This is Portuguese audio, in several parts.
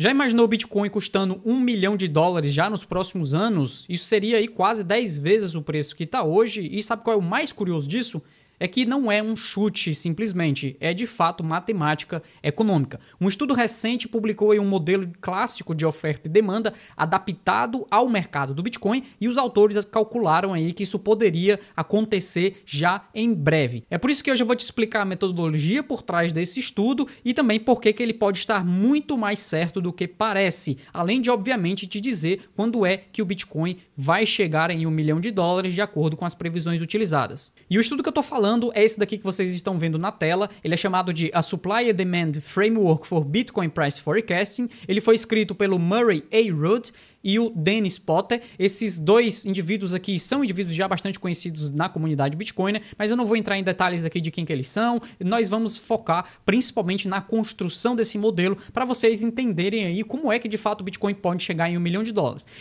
Já imaginou o Bitcoin custando $1 milhão já nos próximos anos? Isso seria aí quase 10 vezes o preço que está hoje. E sabe qual é o mais curioso disso? É que não é um chute simplesmente, é de fato matemática econômica. Um estudo recente publicou aí um modelo clássico de oferta e demanda adaptado ao mercado do Bitcoin e os autores calcularam aí que isso poderia acontecer já em breve. É por isso que hoje eu vou te explicar a metodologia por trás desse estudo e também por que ele pode estar muito mais certo do que parece, além de obviamente te dizer quando é que o Bitcoin vai chegar em $1 milhão de acordo com as previsões utilizadas. E o estudo que eu tô falando é esse daqui que vocês estão vendo na tela. Ele é chamado de A Supply and Demand Framework for Bitcoin Price Forecasting. Ele foi escrito pelo Murray A. Root e o Dennis Potter. Esses dois indivíduos aqui são indivíduos já bastante conhecidos na comunidade Bitcoiner, mas eu não vou entrar em detalhes aqui de quem que eles são. Nós vamos focar principalmente na construção desse modelo para vocês entenderem aí como é que de fato o Bitcoin pode chegar em $1 milhão.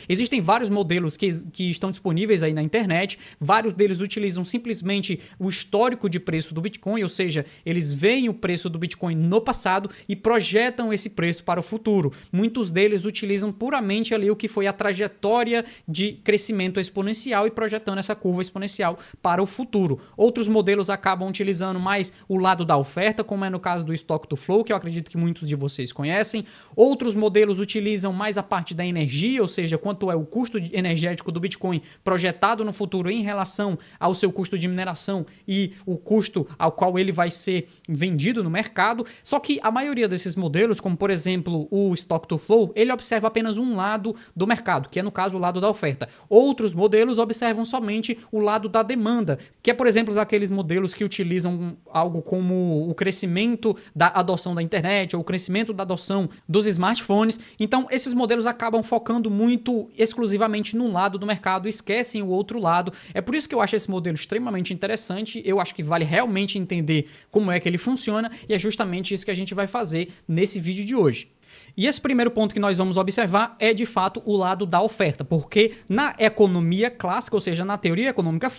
Existem vários modelos que estão disponíveis aí na internet, vários deles utilizam simplesmente o histórico de preço do Bitcoin, ou seja, eles veem o preço do Bitcoin no passado e projetam esse preço para o futuro. Muitos deles utilizam puramente ali o que foi a trajetória de crescimento exponencial e projetando essa curva exponencial para o futuro. Outros modelos acabam utilizando mais o lado da oferta, como é no caso do Stock to Flow, que eu acredito que muitos de vocês conhecem. Outros modelos utilizam mais a parte da energia, ou seja, quanto é o custo energético do Bitcoin projetado no futuro em relação ao seu custo de mineração e o custo ao qual ele vai ser vendido no mercado. Só que a maioria desses modelos, como por exemplo o Stock to Flow, ele observa apenas um lado do mercado, que é no caso o lado da oferta. Outros modelos observam somente o lado da demanda, que é por exemplo aqueles modelos que utilizam algo como o crescimento da adoção da internet ou o crescimento da adoção dos smartphones. Então esses modelos acabam focando muito exclusivamente num lado do mercado e esquecem o outro lado. É por isso que eu acho esse modelo extremamente interessante. Eu acho que vale realmente entender como é que ele funciona e é justamente isso que a gente vai fazer nesse vídeo de hoje. E esse primeiro ponto que nós vamos observar é de fato o lado da oferta, porque na economia clássica, ou seja, na teoria econômica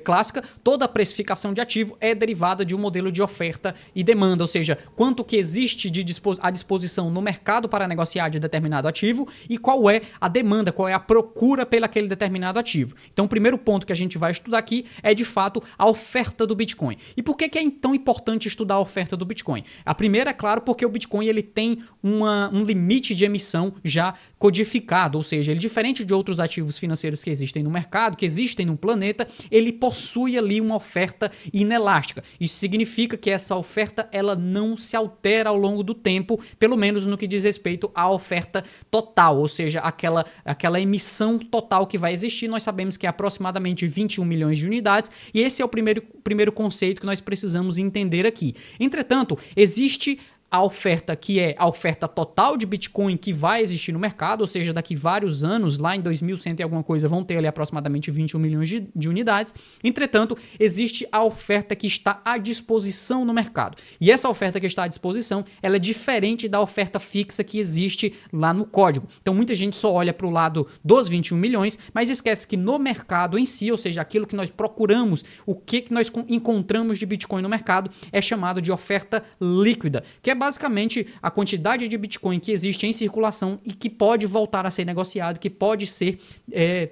clássica, toda a precificação de ativo é derivada de um modelo de oferta e demanda, ou seja, quanto que existe à disposição no mercado para negociar de determinado ativo e qual é a demanda, qual é a procura pelo aquele determinado ativo. Então o primeiro ponto que a gente vai estudar aqui é de fato a oferta do Bitcoin. E por que é tão importante estudar a oferta do Bitcoin? A primeira, é claro, porque o Bitcoin ele tem um limite de emissão já codificado, ou seja, ele diferente de outros ativos financeiros que existem no mercado, que existem no planeta, ele possui ali uma oferta inelástica. Isso significa que essa oferta ela não se altera ao longo do tempo, pelo menos no que diz respeito à oferta total, ou seja, aquela emissão total que vai existir. Nós sabemos que é aproximadamente 21 milhões de unidades e esse é o primeiro conceito que nós precisamos entender aqui. Entretanto, existe a oferta que é a oferta total de Bitcoin que vai existir no mercado, ou seja, daqui vários anos, lá em 2100 e alguma coisa, vão ter ali aproximadamente 21 milhões de unidades. Entretanto, existe a oferta que está à disposição no mercado. E essa oferta que está à disposição, ela é diferente da oferta fixa que existe lá no código. Então, muita gente só olha para o lado dos 21 milhões, mas esquece que no mercado em si, ou seja, aquilo que nós procuramos, o que nós encontramos de Bitcoin no mercado, é chamado de oferta líquida, que é basicamente a quantidade de Bitcoin que existe em circulação e que pode voltar a ser negociado, que pode ser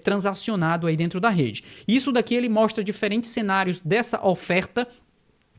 transacionado aí dentro da rede. Isso daqui ele mostra diferentes cenários dessa oferta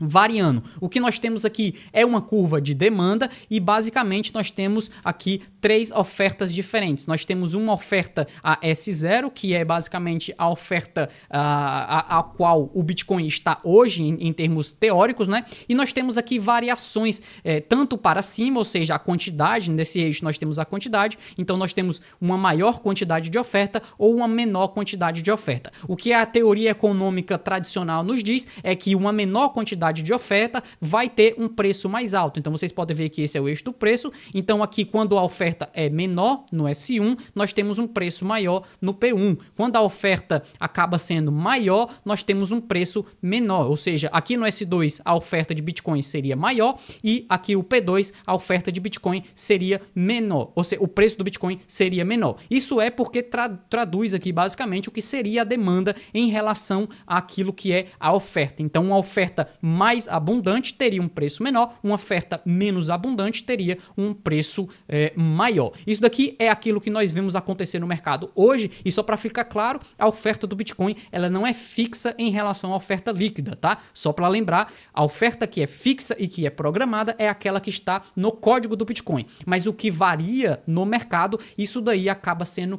variando. O que nós temos aqui é uma curva de demanda e basicamente nós temos aqui três ofertas diferentes. Nós temos uma oferta a S0, que é basicamente a oferta a qual o Bitcoin está hoje em termos teóricos, né? E nós temos aqui variações tanto para cima, ou seja, a quantidade, nesse eixo nós temos a quantidade, então nós temos uma maior quantidade de oferta ou uma menor quantidade de oferta. O que a teoria econômica tradicional nos diz é que uma menor quantidade de oferta vai ter um preço mais alto. Então vocês podem ver que esse é o eixo do preço. Então aqui quando a oferta é menor no S1, nós temos um preço maior no P1. Quando a oferta acaba sendo maior, nós temos um preço menor. Ou seja, aqui no S2 a oferta de Bitcoin seria maior e aqui o P2 a oferta de Bitcoin seria menor. Ou seja, o preço do Bitcoin seria menor. Isso é porque traduz aqui basicamente o que seria a demanda em relação àquilo que é a oferta. Então uma oferta mais abundante teria um preço menor, uma oferta menos abundante teria um preço maior. Isso daqui é aquilo que nós vemos acontecer no mercado hoje, e só para ficar claro, a oferta do Bitcoin ela não é fixa em relação à oferta líquida, tá? Só para lembrar, a oferta que é fixa e que é programada é aquela que está no código do Bitcoin, mas o que varia no mercado, isso daí acaba sendo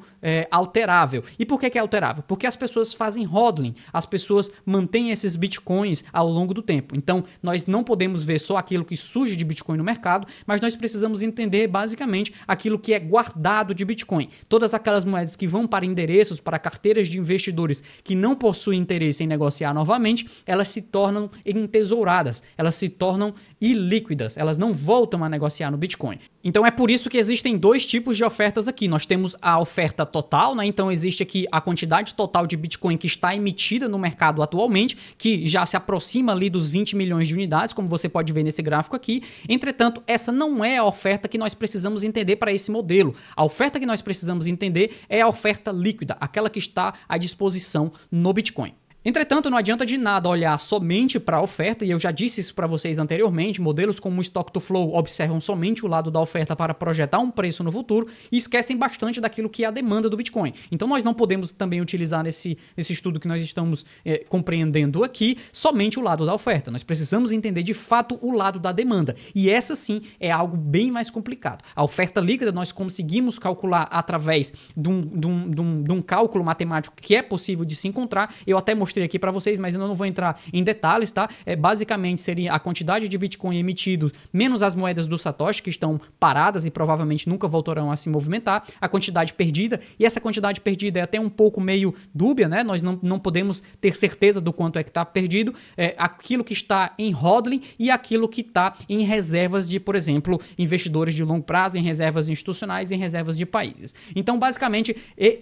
alterável. E por que é alterável? Porque as pessoas fazem hodling, as pessoas mantêm esses Bitcoins ao longo do tempo. Então, nós não podemos ver só aquilo que surge de Bitcoin no mercado, mas nós precisamos entender basicamente aquilo que é guardado de Bitcoin. Todas aquelas moedas que vão para endereços, para carteiras de investidores que não possuem interesse em negociar novamente, elas se tornam entesouradas, elas se tornam ilíquidas, elas não voltam a negociar no Bitcoin. Então é por isso que existem dois tipos de ofertas aqui. Nós temos a oferta total, né? Então existe aqui a quantidade total de Bitcoin que está emitida no mercado atualmente, que já se aproxima ali dos 20 milhões de unidades, como você pode ver nesse gráfico aqui. Entretanto, essa não é a oferta que nós precisamos entender para esse modelo. A oferta que nós precisamos entender é a oferta líquida, aquela que está à disposição no Bitcoin. Entretanto, não adianta de nada olhar somente para a oferta, e eu já disse isso para vocês anteriormente, modelos como o Stock to Flow observam somente o lado da oferta para projetar um preço no futuro e esquecem bastante daquilo que é a demanda do Bitcoin. Então nós não podemos também utilizar nesse estudo que nós estamos compreendendo aqui somente o lado da oferta. Nós precisamos entender de fato o lado da demanda, e essa sim é algo bem mais complicado. A oferta líquida nós conseguimos calcular através de um cálculo matemático que é possível de se encontrar. Eu até mostrei aqui para vocês, mas eu não vou entrar em detalhes, tá? Basicamente seria a quantidade de Bitcoin emitidos menos as moedas do Satoshi que estão paradas e provavelmente nunca voltarão a se movimentar, a quantidade perdida, e essa quantidade perdida é até um pouco meio dúbia, né? Nós não podemos ter certeza do quanto é que está perdido, aquilo que está em hodling e aquilo que está em reservas de, por exemplo, investidores de longo prazo, em reservas institucionais, em reservas de países. Então, basicamente,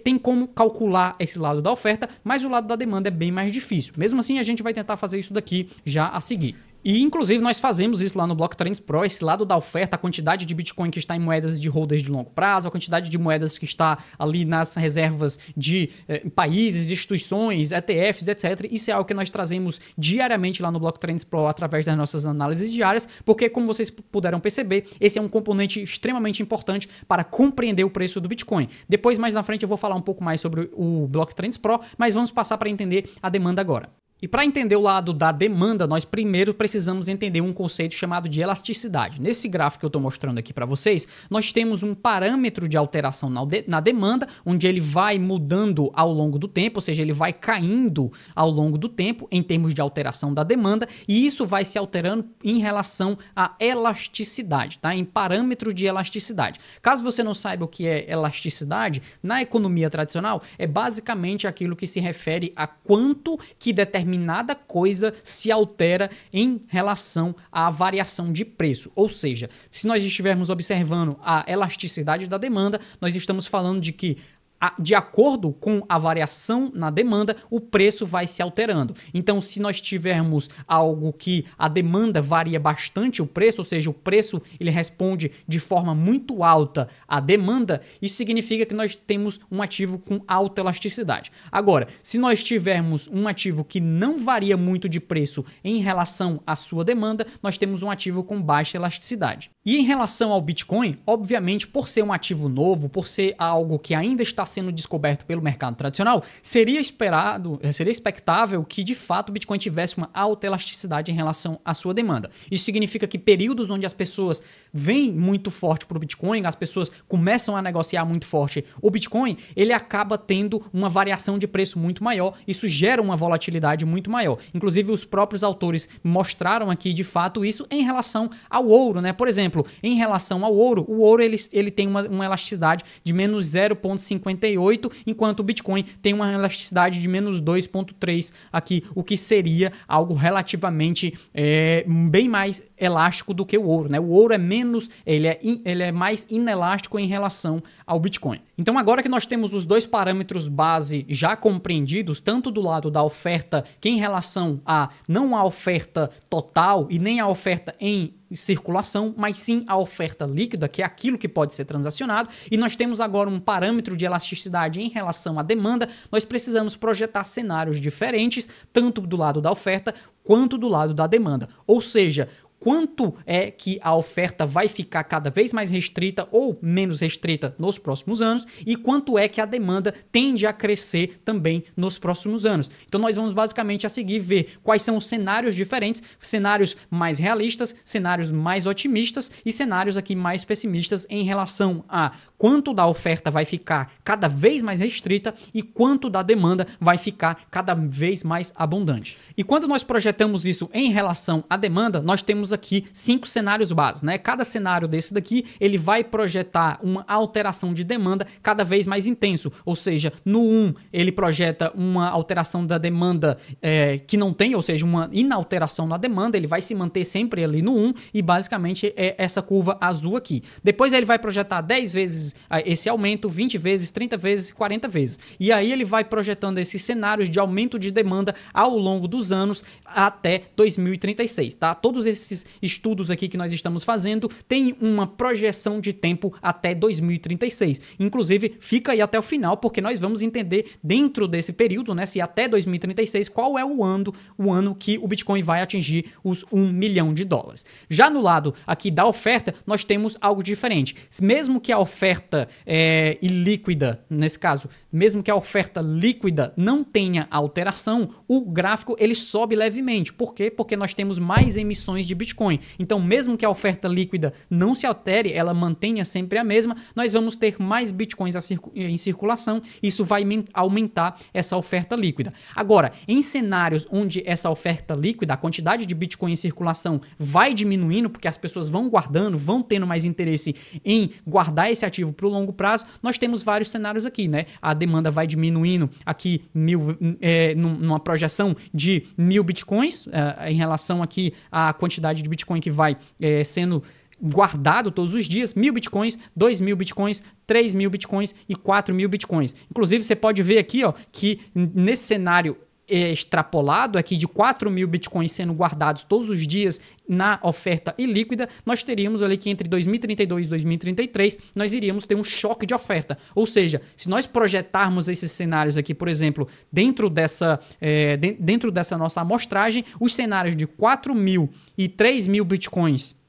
tem como calcular esse lado da oferta, mas o lado da demanda é bem mais difícil. Mesmo assim, a gente vai tentar fazer isso daqui já a seguir. E, inclusive, nós fazemos isso lá no Blocktrends Pro, esse lado da oferta, a quantidade de Bitcoin que está em moedas de holders de longo prazo, a quantidade de moedas que está ali nas reservas de países, instituições, ETFs, etc. Isso é algo que nós trazemos diariamente lá no Blocktrends Pro através das nossas análises diárias, porque, como vocês puderam perceber, esse é um componente extremamente importante para compreender o preço do Bitcoin. Depois, mais na frente, eu vou falar um pouco mais sobre o Blocktrends Pro, mas vamos passar para entender a demanda agora. E para entender o lado da demanda, nós primeiro precisamos entender um conceito chamado de elasticidade. Nesse gráfico que eu estou mostrando aqui para vocês, nós temos um parâmetro de alteração na demanda, onde ele vai mudando ao longo do tempo, ou seja, ele vai caindo ao longo do tempo em termos de alteração da demanda, e isso vai se alterando em relação à elasticidade, tá? Em parâmetro de elasticidade. Caso você não saiba o que é elasticidade, na economia tradicional é basicamente aquilo que se refere a quanto que determinada coisa se altera em relação à variação de preço. Ou seja, se nós estivermos observando a elasticidade da demanda, nós estamos falando de que de acordo com a variação na demanda, o preço vai se alterando. Então, se nós tivermos algo que a demanda varia bastante o preço, ou seja, o preço ele responde de forma muito alta à demanda, isso significa que nós temos um ativo com alta elasticidade. Agora, se nós tivermos um ativo que não varia muito de preço em relação à sua demanda, nós temos um ativo com baixa elasticidade. E em relação ao Bitcoin, obviamente, por ser um ativo novo, por ser algo que ainda está sendo descoberto pelo mercado tradicional, seria expectável que de fato o Bitcoin tivesse uma alta elasticidade em relação à sua demanda. Isso significa que períodos onde as pessoas vêm muito forte para o Bitcoin, as pessoas começam a negociar muito forte o Bitcoin, ele acaba tendo uma variação de preço muito maior, isso gera uma volatilidade muito maior. Inclusive os próprios autores mostraram aqui de fato isso em relação ao ouro, né? Por exemplo, em relação ao ouro, o ouro ele tem uma elasticidade de menos 0,58, enquanto o Bitcoin tem uma elasticidade de menos 2,3 aqui, o que seria algo relativamente bem mais elástico do que o ouro, né? O ouro é menos, ele é mais inelástico em relação ao Bitcoin. Então agora que nós temos os dois parâmetros base já compreendidos, tanto do lado da oferta que em relação a não a oferta total e nem a oferta em circulação, mas sim a oferta líquida, que é aquilo que pode ser transacionado, e nós temos agora um parâmetro de elasticidade em relação à demanda. Nós precisamos projetar cenários diferentes, tanto do lado da oferta quanto do lado da demanda. Ou seja, quanto é que a oferta vai ficar cada vez mais restrita ou menos restrita nos próximos anos e quanto é que a demanda tende a crescer também nos próximos anos. Então nós vamos basicamente a seguir ver quais são os cenários diferentes, cenários mais realistas, cenários mais otimistas e cenários aqui mais pessimistas em relação a quanto da oferta vai ficar cada vez mais restrita e quanto da demanda vai ficar cada vez mais abundante. E quando nós projetamos isso em relação à demanda, nós temos aqui 5 cenários básicos, né? Cada cenário desse daqui, ele vai projetar uma alteração de demanda cada vez mais intenso, ou seja, no 1 ele projeta uma alteração da demanda que não tem, ou seja, uma inalteração na demanda, ele vai se manter sempre ali no 1 e basicamente é essa curva azul aqui. Depois ele vai projetar 10 vezes esse aumento, 20 vezes, 30 vezes, 40 vezes. E aí ele vai projetando esses cenários de aumento de demanda ao longo dos anos até 2036, tá? Todos esses estudos aqui que nós estamos fazendo têm uma projeção de tempo até 2036. Inclusive, fica aí até o final, porque nós vamos entender dentro desse período, né, se até 2036, qual é o ano que o Bitcoin vai atingir os $1 milhão. Já no lado aqui da oferta, nós temos algo diferente. Mesmo que a oferta ilíquida, nesse caso, mesmo que a oferta líquida não tenha alteração, o gráfico ele sobe levemente. Por quê? Porque nós temos mais emissões de Bitcoin. Então, mesmo que a oferta líquida não se altere, ela mantenha sempre a mesma, nós vamos ter mais Bitcoins em circulação, isso vai aumentar essa oferta líquida. Agora, em cenários onde essa oferta líquida, a quantidade de Bitcoin em circulação vai diminuindo, porque as pessoas vão guardando, vão tendo mais interesse em guardar esse ativo para o longo prazo, nós temos vários cenários aqui, né? A demanda vai diminuindo aqui numa projeção de 1.000 Bitcoins, em relação aqui à quantidade de Bitcoin que vai sendo guardado todos os dias, 1.000 Bitcoins, 2.000 Bitcoins, 3.000 Bitcoins e 4.000 Bitcoins. Inclusive, você pode ver aqui, ó, que nesse cenário extrapolado aqui de 4.000 Bitcoins sendo guardados todos os dias na oferta ilíquida, nós teríamos ali que entre 2032 e 2033 nós iríamos ter um choque de oferta. Ou seja, se nós projetarmos esses cenários aqui, por exemplo, dentro dessa nossa amostragem, os cenários de 4.000 e 3.000 Bitcoins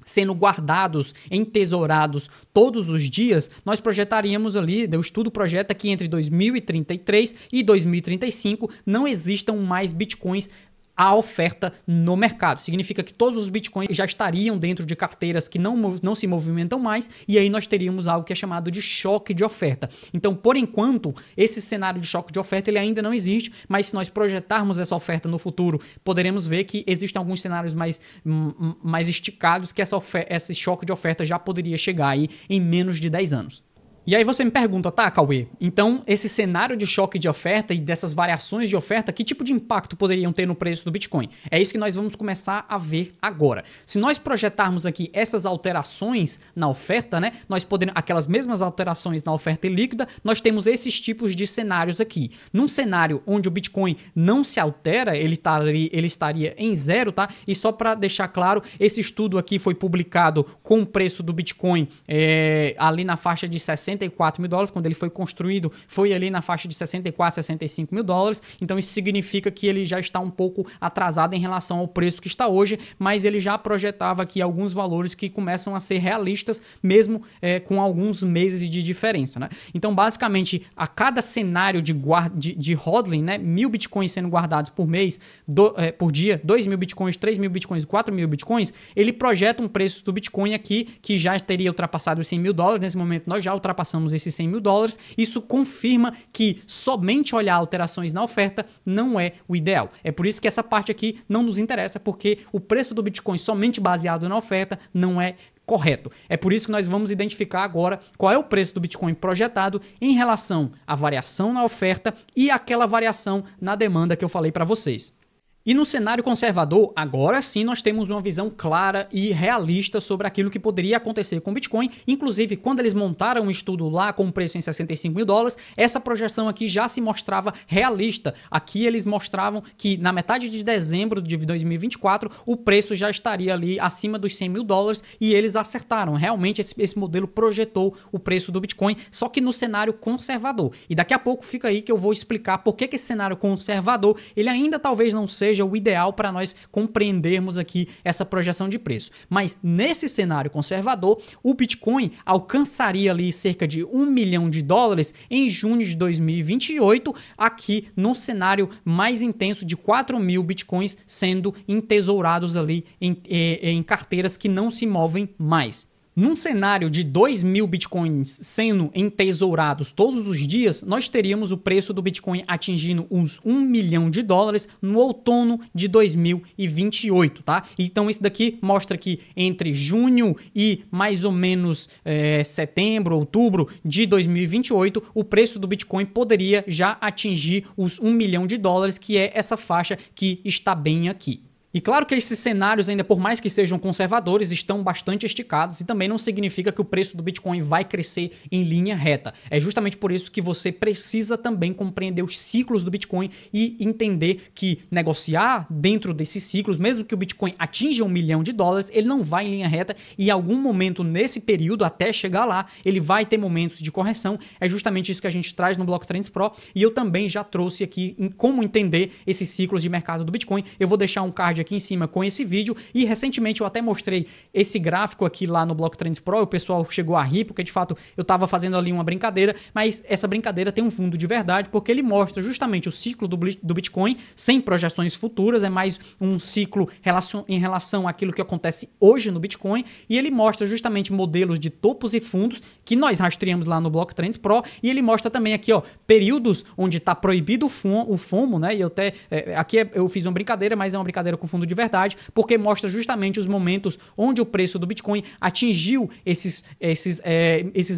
sendo guardados, entesourados todos os dias, nós projetaríamos ali, o estudo projeta que entre 2033 e 2035 não existam mais Bitcoins à oferta no mercado. Significa que todos os Bitcoins já estariam dentro de carteiras que não se movimentam mais, e aí nós teríamos algo que é chamado de choque de oferta. Então, por enquanto, esse cenário de choque de oferta ele ainda não existe, mas se nós projetarmos essa oferta no futuro, poderemos ver que existem alguns cenários mais esticados que esse choque de oferta já poderia chegar aí em menos de 10 anos. E aí você me pergunta, tá, Cauê, então esse cenário de choque de oferta e dessas variações de oferta, que tipo de impacto poderiam ter no preço do Bitcoin? É isso que nós vamos começar a ver agora. Se nós projetarmos aqui essas alterações na oferta, né, nós podemos, aquelas mesmas alterações na oferta líquida, nós temos esses tipos de cenários aqui. Num cenário onde o Bitcoin não se altera, ele estaria em zero, tá? E só para deixar claro, esse estudo aqui foi publicado com o preço do Bitcoin ali na faixa de $64 mil, quando ele foi construído, foi ali na faixa de 64, 65 mil dólares, então isso significa que ele já está um pouco atrasado em relação ao preço que está hoje, mas ele já projetava aqui alguns valores que começam a ser realistas, mesmo com alguns meses de diferença, né? Então, basicamente, a cada cenário de hodling, né, 1.000 Bitcoins sendo guardados por mês, por dia, 2.000 Bitcoins, 3.000 Bitcoins, 4.000 Bitcoins, ele projeta um preço do Bitcoin aqui que já teria ultrapassado os 100 mil dólares, nesse momento nós já ultrapassamos esses 100 mil dólares, isso confirma que somente olhar alterações na oferta não é o ideal. É por isso que essa parte aqui não nos interessa, porque o preço do Bitcoin somente baseado na oferta não é correto. É por isso que nós vamos identificar agora qual é o preço do Bitcoin projetado em relação à variação na oferta e aquela variação na demanda que eu falei para vocês. E no cenário conservador, agora sim nós temos uma visão clara e realista sobre aquilo que poderia acontecer com o Bitcoin. Inclusive, quando eles montaram um estudo lá com o preço em 65 mil dólares, essa projeção aqui já se mostrava realista. Aqui eles mostravam que na metade de dezembro de 2024, o preço já estaria ali acima dos 100 mil dólares e eles acertaram. Realmente esse modelo projetou o preço do Bitcoin, só que no cenário conservador. E daqui a pouco fica aí que eu vou explicar por que esse cenário conservador, ele ainda talvez não seja o ideal para nós compreendermos aqui essa projeção de preço. Mas nesse cenário conservador, o Bitcoin alcançaria ali cerca de 1 milhão de dólares em junho de 2028, aqui no cenário mais intenso de 4 mil Bitcoins sendo entesourados ali em carteiras que não se movem mais. Num cenário de 2 mil Bitcoins sendo entesourados todos os dias, nós teríamos o preço do Bitcoin atingindo uns 1 milhão de dólares no outono de 2028, tá? Então isso daqui mostra que entre junho e mais ou menos setembro, outubro de 2028, o preço do Bitcoin poderia já atingir os 1 milhão de dólares, que é essa faixa que está bem aqui. E claro que esses cenários, ainda por mais que sejam conservadores, estão bastante esticados e também não significa que o preço do Bitcoin vai crescer em linha reta. É justamente por isso que você precisa também compreender os ciclos do Bitcoin e entender que negociar dentro desses ciclos, mesmo que o Bitcoin atinja 1 milhão de dólares, ele não vai em linha reta e em algum momento nesse período, até chegar lá, ele vai ter momentos de correção. É justamente isso que a gente traz no Block Trends Pro e eu também já trouxe aqui em como entender esses ciclos de mercado do Bitcoin. Eu vou deixar um card aqui em cima com esse vídeo e recentemente eu até mostrei esse gráfico aqui lá no Block Trends Pro, o pessoal chegou a rir porque de fato eu estava fazendo ali uma brincadeira, mas essa brincadeira tem um fundo de verdade porque ele mostra justamente o ciclo do Bitcoin sem projeções futuras, é mais um ciclo em relação àquilo que acontece hoje no Bitcoin e ele mostra justamente modelos de topos e fundos que nós rastreamos lá no Block Trends Pro e ele mostra também aqui, ó, períodos onde está proibido o FOMO, né, e eu até, aqui eu fiz uma brincadeira, mas é uma brincadeira com fundo de verdade, porque mostra justamente os momentos onde o preço do Bitcoin atingiu esses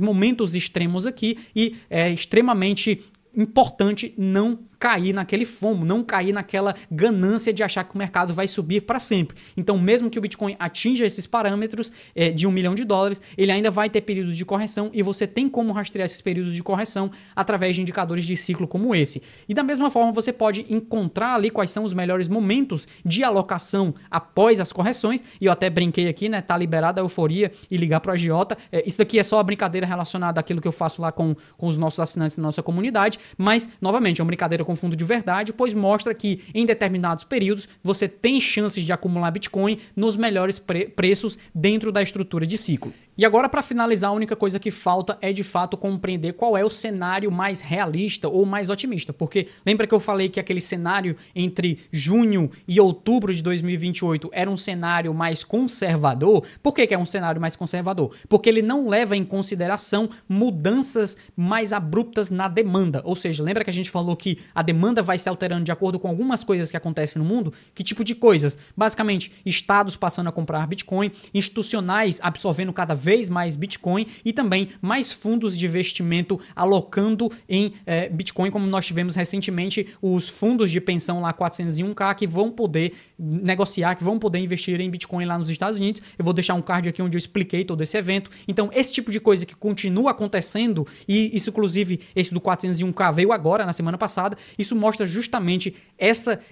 momentos extremos aqui e é extremamente importante não cair naquele FOMO, não cair naquela ganância de achar que o mercado vai subir para sempre. Então, mesmo que o Bitcoin atinja esses parâmetros de 1 milhão de dólares, ele ainda vai ter períodos de correção e você tem como rastrear esses períodos de correção através de indicadores de ciclo como esse. E da mesma forma, você pode encontrar ali quais são os melhores momentos de alocação após as correções. E eu até brinquei aqui, né? Tá liberada a euforia e ligar para o agiota. Isso daqui é só a brincadeira relacionada àquilo que eu faço lá com os nossos assinantes da nossa comunidade, mas, novamente, é uma brincadeira com fundo de verdade, pois mostra que em determinados períodos você tem chances de acumular Bitcoin nos melhores preços dentro da estrutura de ciclo. E agora, para finalizar, a única coisa que falta é de fato compreender qual é o cenário mais realista ou mais otimista, porque lembra que eu falei que aquele cenário entre junho e outubro de 2028 era um cenário mais conservador? Por que é um cenário mais conservador? Porque ele não leva em consideração mudanças mais abruptas na demanda, ou seja, lembra que a gente falou que a demanda vai se alterando de acordo com algumas coisas que acontecem no mundo? Que tipo de coisas? Basicamente, estados passando a comprar Bitcoin, institucionais absorvendo cada vez mais Bitcoin e também mais fundos de investimento alocando em Bitcoin, como nós tivemos recentemente os fundos de pensão lá 401k que vão poder negociar, que vão poder investir em Bitcoin lá nos Estados Unidos. Eu vou deixar um card aqui onde eu expliquei todo esse evento. Então, esse tipo de coisa que continua acontecendo e isso, inclusive, esse do 401k veio agora, na semana passada, isso mostra justamente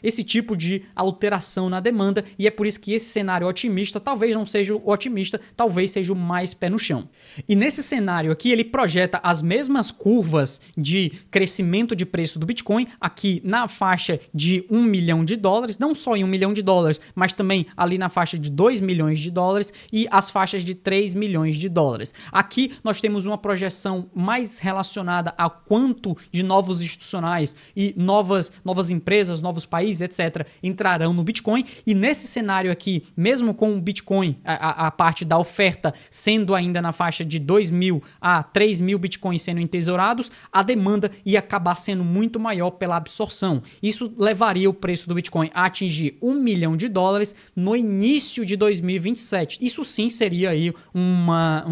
esse tipo de alteração na demanda e é por isso que esse cenário otimista talvez não seja o otimista, talvez seja o mais pé no chão. E nesse cenário aqui ele projeta as mesmas curvas de crescimento de preço do Bitcoin aqui na faixa de 1 milhão de dólares, não só em 1 milhão de dólares, mas também ali na faixa de 2 milhões de dólares e as faixas de 3 milhões de dólares. Aqui nós temos uma projeção mais relacionada a quanto de novos institucionais e novas empresas, novos países, etc., entrarão no Bitcoin. E nesse cenário aqui, mesmo com o Bitcoin, a parte da oferta sendo ainda na faixa de 2 mil a 3 mil Bitcoins sendo entesourados, a demanda ia acabar sendo muito maior pela absorção. Isso levaria o preço do Bitcoin a atingir 1 milhão de dólares no início de 2027. Isso sim seria aí um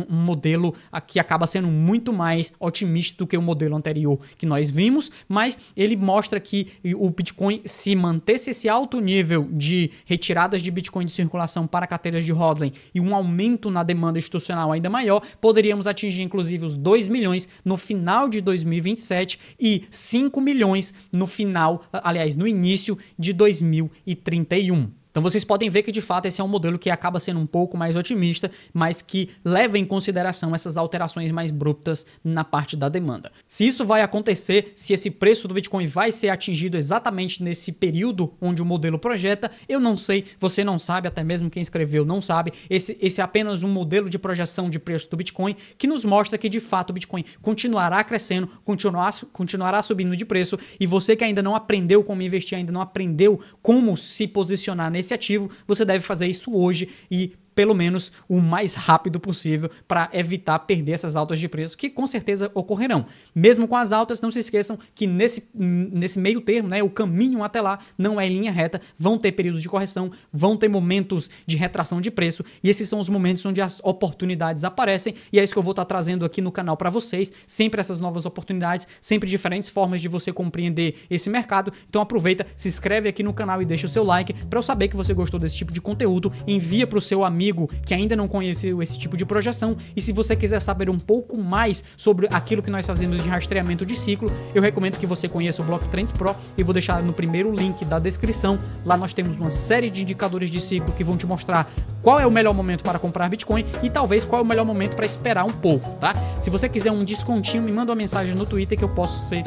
modelo que acaba sendo muito mais otimista do que o modelo anterior que nós vimos, mas ele mostra que o Bitcoin, se mantesse esse alto nível de retiradas de Bitcoin de circulação para carteiras de hodling e um aumento na demanda institucional ainda maior, poderíamos atingir inclusive os 2 milhões no final de 2027 e 5 milhões no final, aliás, no início de 2031. Então vocês podem ver que de fato esse é um modelo que acaba sendo um pouco mais otimista, mas que leva em consideração essas alterações mais abruptas na parte da demanda. Se isso vai acontecer, se esse preço do Bitcoin vai ser atingido exatamente nesse período onde o modelo projeta, eu não sei, você não sabe, até mesmo quem escreveu não sabe. Esse é apenas um modelo de projeção de preço do Bitcoin que nos mostra que de fato o Bitcoin continuará crescendo, continuará subindo de preço, e você que ainda não aprendeu como investir, ainda não aprendeu como se posicionar nesse ativo, você deve fazer isso hoje e pelo menos o mais rápido possível para evitar perder essas altas de preço que com certeza ocorrerão. Mesmo com as altas, não se esqueçam que nesse meio termo, né, o caminho até lá não é em linha reta, vão ter períodos de correção, vão ter momentos de retração de preço, e esses são os momentos onde as oportunidades aparecem, e é isso que eu vou estar trazendo aqui no canal para vocês, sempre essas novas oportunidades, sempre diferentes formas de você compreender esse mercado. Então aproveita, se inscreve aqui no canal e deixa o seu like para eu saber que você gostou desse tipo de conteúdo, envia para o seu amigo que ainda não conheceu esse tipo de projeção, e se você quiser saber um pouco mais sobre aquilo que nós fazemos de rastreamento de ciclo, eu recomendo que você conheça o Block Trends Pro, e vou deixar no primeiro link da descrição. Lá nós temos uma série de indicadores de ciclo que vão te mostrar qual é o melhor momento para comprar Bitcoin e talvez qual é o melhor momento para esperar um pouco, tá? Se você quiser um descontinho, me manda uma mensagem no Twitter que eu posso ser,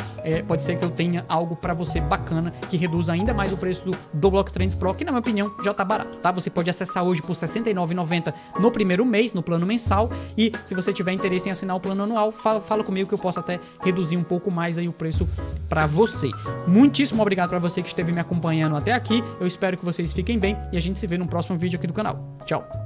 pode ser que eu tenha algo para você bacana que reduza ainda mais o preço do Block Trends Pro, que na minha opinião já tá barato, tá? Você pode acessar hoje por R$ 69,90 no primeiro mês, no plano mensal, e se você tiver interesse em assinar o plano anual, fala comigo que eu posso até reduzir um pouco mais aí o preço para você. Muitíssimo obrigado para você que esteve me acompanhando até aqui, eu espero que vocês fiquem bem e a gente se vê no próximo vídeo aqui do canal. Tchau!